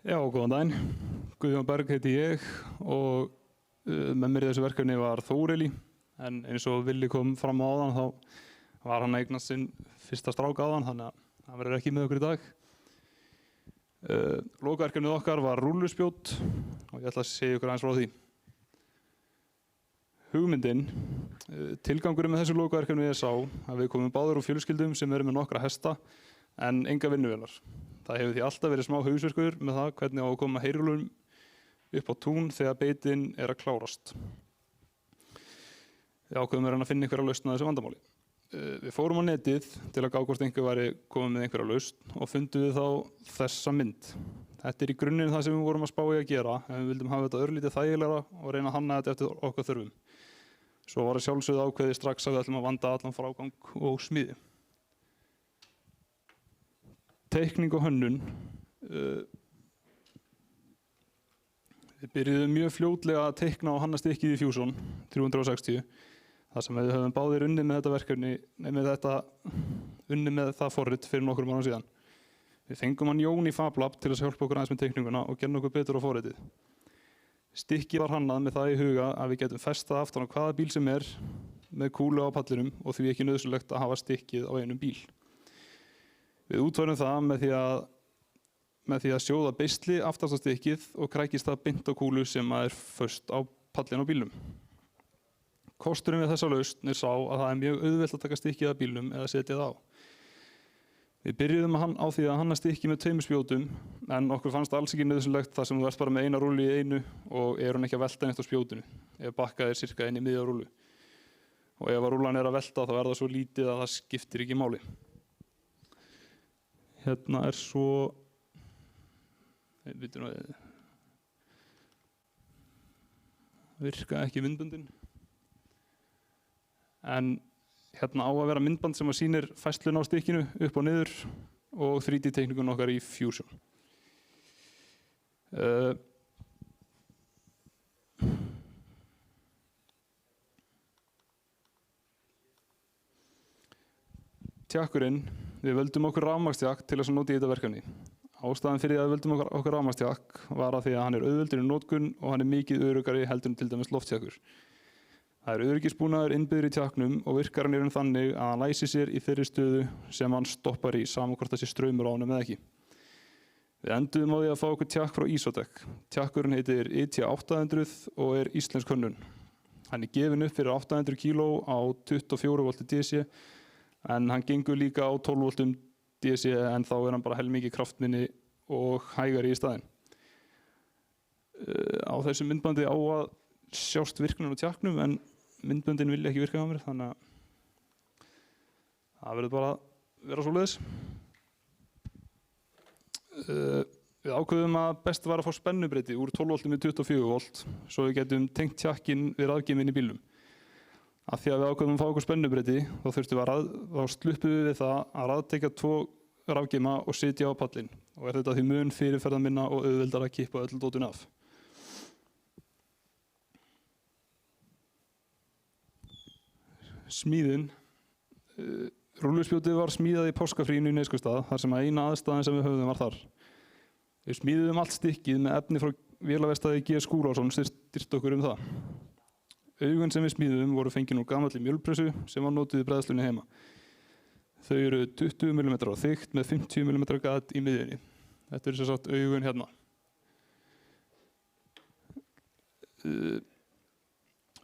Já, góðan daginn. Guðjón Berg heiti ég og með mér í þessu verkefni var Þórelí, en eins og Villi kom fram á áðan þá var hann að eignast sinn fyrsta strák áðan, þannig að hann verður ekki með okkur í dag. Lokaverkefnið okkar var rúlluspjót og ég ætla að segja ykkur aðeins frá því. Hugmyndin, tilgangurinn með þessu lokaverkefni sá að við komum báðir úr fjölskyldum sem eru með nokkra hesta en enga vinnuvélar. Það hefur því alltaf verið smá hausverkur með það hvernig á að koma heyrúllum upp á tún þegar beitin er að klárast. Við ákveðum að finna einhverja lausn á þessu vandamáli. Við fórum á netið til að gá hvort einhver væri komið með einhverja lausn og fundum við þá þessa mynd. Þetta er í grunninn það sem við vorum að spá í að gera, en við vildum hafa þetta örlítið þægilegra og reyna að hanna þetta eftir okkar þörfum. Svo var að sjálfsögðu ákveðið strax að við ætlum að vanda allan frágang og smíði. Teikning og hönnun. Við byrjuðum mjög fljótlega að teikna og hanna stykkið í Fusion 360, þar sem við höfum báðir unnið með þetta verkefni, unnið með það forrit fyrir nokkrum árum síðan. Við fengum hann Jón í FabLab til að hjálpa okkur aðeins með teikninguna og gera okkur betur á forritið. Stykkið var hannað með það í huga að við getum festað aftan á hvaða bíl sem er með kúlu á pallinum og því ekki nauðsynlegt að hafa stykkið á einum bíl. Við útfærum það með því að sjóða beisli aftast á stykkið og krækist það beint á kúlu sem er föst á pallin á bílnum. Kosturinn við þessa lausn sá að það er mjög auðvelt að taka stykkið af bílnum eða setja það á. Við byrjuðum á því að hanna stykkið með 2 spjótum, en okkur fannst alls ekki nauðsynlegt þar sem þú ert bara með eina rúllu í einu og er hún ekki að velta neitt á spjótinu, ef bakkað er sirka inn í miðja rúllu. Og ef rúllan er að velta þá er það svo lítið að það skiptir ekki máli. Hérna er svo, virka ekki myndböndin, en hérna á að vera myndband sem sýnir færsluna á stykkinu upp og niður og 3D teikningun okkar í Fusion. Tjakkurinn, við völdum okkur rafmagnsjakk til þess að nota í þetta verkefni. Ástæðan fyrir að við völdum okkur rafmagnsjakk var að því að hann er auðveldur í notkun og hann er mikið öruggari heldur en til dæmis lofttjakkur. Það er öryggisbúnaður innbyggður í tjakknum og virkar hann þannig að hann læsir sér í þeirri stöðu sem hann stoppar í sama hvort það sé straumur á honum eða ekki. Við enduðum á því að fá okkur tjakk frá Isotec. Tjakkurinn heitir IT800 og er íslensk hönnun. Hann er gefinn upp fyrir 800 kg á 24 V DC en hann gengur líka á 12 V DC en þá er hann bara helmingi kraftminni og hægari í staðinn. Á þessu myndbandi á að sjást virknin á tjakknum en myndböndin vilja ekki virka á mér, þannig að það verður bara að vera svoleiðis. Við ákveðum að best var að fá spennubreyti úr 12 V í 24 V svo við getum tengt tjakkinn við rafgeyminn í bílnum. Af því að við ákveðum að fá okkur spennubreyti þá sluppum við það að raðtengja 2 rafgeyma og sitja á pallinn og er þetta því mun fyrirferðarminna og auðveldara að kippa öll dótinu af. Smíðin. Rúlluspjótið var smíðað í páskafríinu í Neskaupstað þar sem eina aðstæðan sem við höfðum var þar. Við smíðum allt stykkið með efni frá vélaverkstæði G. Skúlason styrkt okkur það. Augun sem við smíðum voru fengin úr gamalli mjölpressu sem var notuð í bræðslunni heima. Þau eru 20 mm á þykkt með 50 mm gat í miðjunni. Þetta eru sem sagt augun hérna.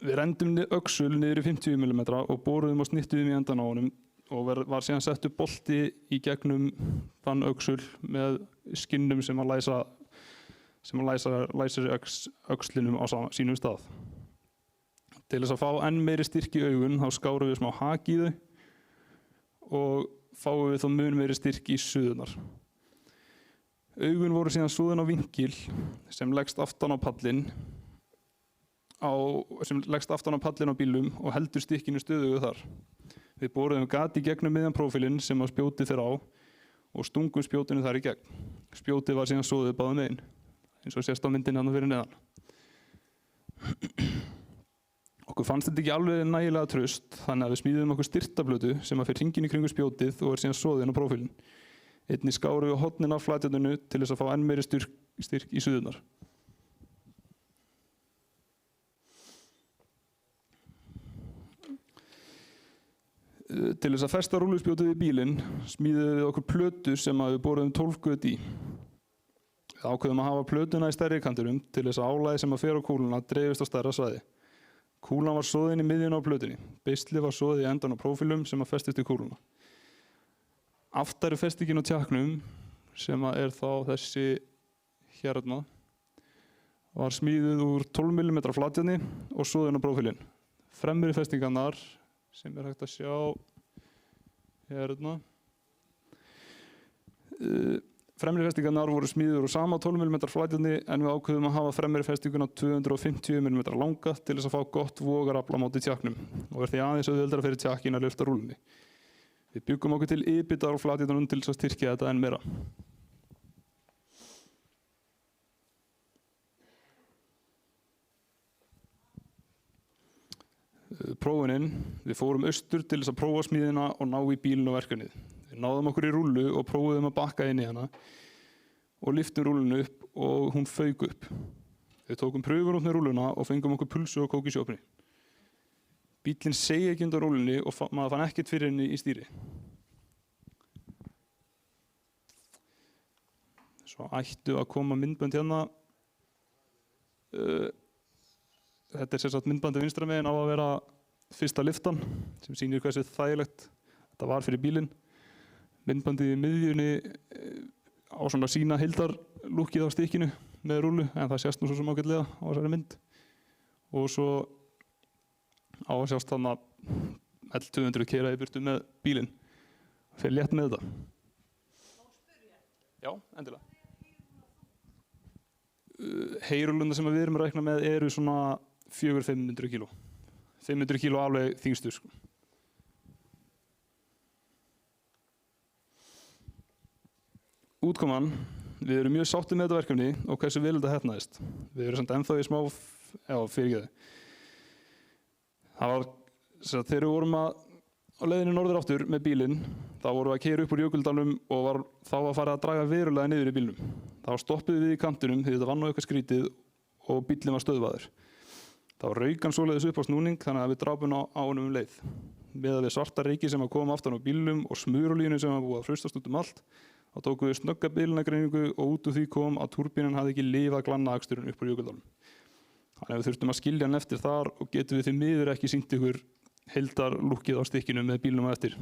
Við rendum öxul niður í 50 mm og boruðum og snittuðum í endan á honum og var síðan sett upp bolti í gegnum þann öxul með skinnum sem að læsir öxlinum á sínum stað. Til þess að fá enn meiri styrk í augun þá skárum við smá hak í þau og fáum við þá mun meiri styrk í suðurnar. Augun voru síðan súðin á vinkil sem leggst aftan á pallinn á bílum og heldur stykkinu stöðugu þar. Við boruðum gat í gegnum miðjan prófílinn sem að spjótið fer á og stungum spjótinu þar í gegn. Spjótið var síðan soðið báðum megin, eins og sést á myndinni þarna fyrir neðan. Okkur fannst þetta ekki alveg nægilega traust, þannig að við smíðum okkur styrtablötu sem að fer hringinn í kringum spjótið og er síðan soðin á prófílinn. Einnig skáru við hornin af flatjárninu til þess að fá enn meiri styrk í suðurnar. Til þess að festa rúlluspjótið í bílinn smíðuðum við okkur plötur sem við boruðum 12 göt í. Við ákveðum að hafa plötuna í stærri kantinum til þess að álagið sem fer á kúluna dreifist á stærra svæði. Kúlan var soðin í miðjuna á plötunni. Beisli var soðið í endan á prófílum sem festist í kúluna. Aftari festingin á tjaknum, sem er þá þessi hérna, var smíðuð úr 12 mm flatjárni og soðin á prófílinn. Fremri festingarnar, sem hægt að sjá hérna. Fremri festingarnar voru smíður úr sama 12 mm flatjárni en við ákveðum að hafa fremri festinguna 250 mm langa til þess að fá gott vogarafl á móti tjaknum og því aðeins auðveldara fyrir tjakkin að lyfta rúlunni. Við byggum okkur til ybitar á flatjárnunum til þess að styrkja þetta enn meira. Prófunin, við fórum austur til þess að prófa smíðina og ná í bílinn og verkefnið. Við náðum okkur í rúllu og prófuðum að bakka inn í hana og lyftum rúllunu upp og hún fauk upp. Við tókum pröfur út með rúlluna og fengum okkur pulsu og kók í sjópni. Bílinn seig ekki undan rúllunni og maður fann ekkert fyrir henni í stýri. Svo ættu að koma myndbönd hérna. Þetta sem sagt myndbandi vinstra megin á að vera fyrsta lyftan sem sýnir hversu þægilegt þetta var fyrir bílinn. Myndbandið í miðjunni á svona sína heildarlúkkið á stikkinu með rúllu en það sést nú svo sem ágætlega á þessari mynd. Og svo á að sjást þarna L200 keyra í burtu með bílinn. Fer létt með þetta. Já, endilega. Heyrúlluna sem við erum að reikna með eru svona 400-500 kíló. 500 kíló alveg þyngstur. Útkoman, við erum mjög sáttið með þetta verkefni og hversu vel þetta heppnaðist. Við erum samt ennþá í smá, fyrirgeðu. Það var, þegar við vorum á leiðinni norður aftur með bílinn, þá vorum við að keyra upp úr Jökuldalnum og þá var farið að draga verulega niður í bílnum. Þá stoppuðum við í kantinum því þetta var nú eitthvað skrítið og bíllinn var stöðvaður. Þá rauk hann svoleiðis upp á snúning þannig að við drápum á honum leið. Miðað við svarta ryki sem kom aftan á bílnum og smurolínu sem var búið að hrustast út allt, þá tókum við snögga bílunargreiningu og út úr því kom að túrbínan hafði ekki lifað glannaaksturinn upp úr Jökuldalnum. Þannig að við þurftum að skilja hann eftir þar og getum við því miður ekki sýnt ykkur heildarlúkkið á stikkinu með bílnum á eftir.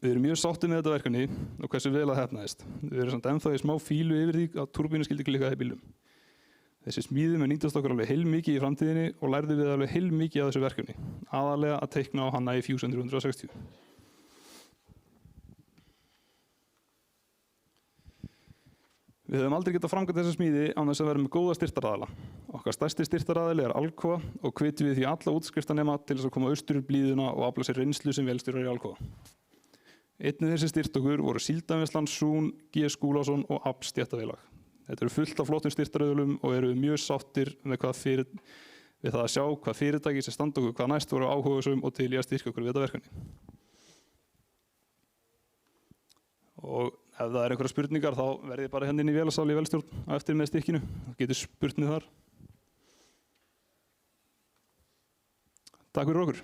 Við erum mjög sáttið með þetta verkefni og hversu vel að heppnaðist. Við erum samt ennþá í smá fílu yfir því að túrbínu skildi klikkað í bílnum. Þessi smíði með nýtast okkur alveg heilmikið í framtíðinni og lærði við alveg heilmikið af þessu verkefni, aðalega að teikna á hana í Fusion 360. Við höfum aldrei getað framkvæmt þessa smíði án þess að vera með góða styrktaraðila. Okkar stærsti styrktaraðili Alcoa og hvetjum við því alla útskriftarnema til þess að koma austur í blíðuna og afla sér reynslu sem vélstjórar í Alcoa. Einnig þessi styrkt okkur voru Síldarvinnslan, Sun, G. Skúlason og AB stéttafélag. Þetta eru fullt af flottum styrktaröðlum og eru mjög sáttir við það að sjá hvað fyrirtæki sem standa okkur hvað næst voru áhugasöm og til í að styrkja okkur við þetta verkefni. Og ef það er einhverjar spurningar þá verðið bara hérna inn í vélasal í vélstjórn á eftir með stikkinu. Það getur spurt mig þar. Takk fyrir okkur.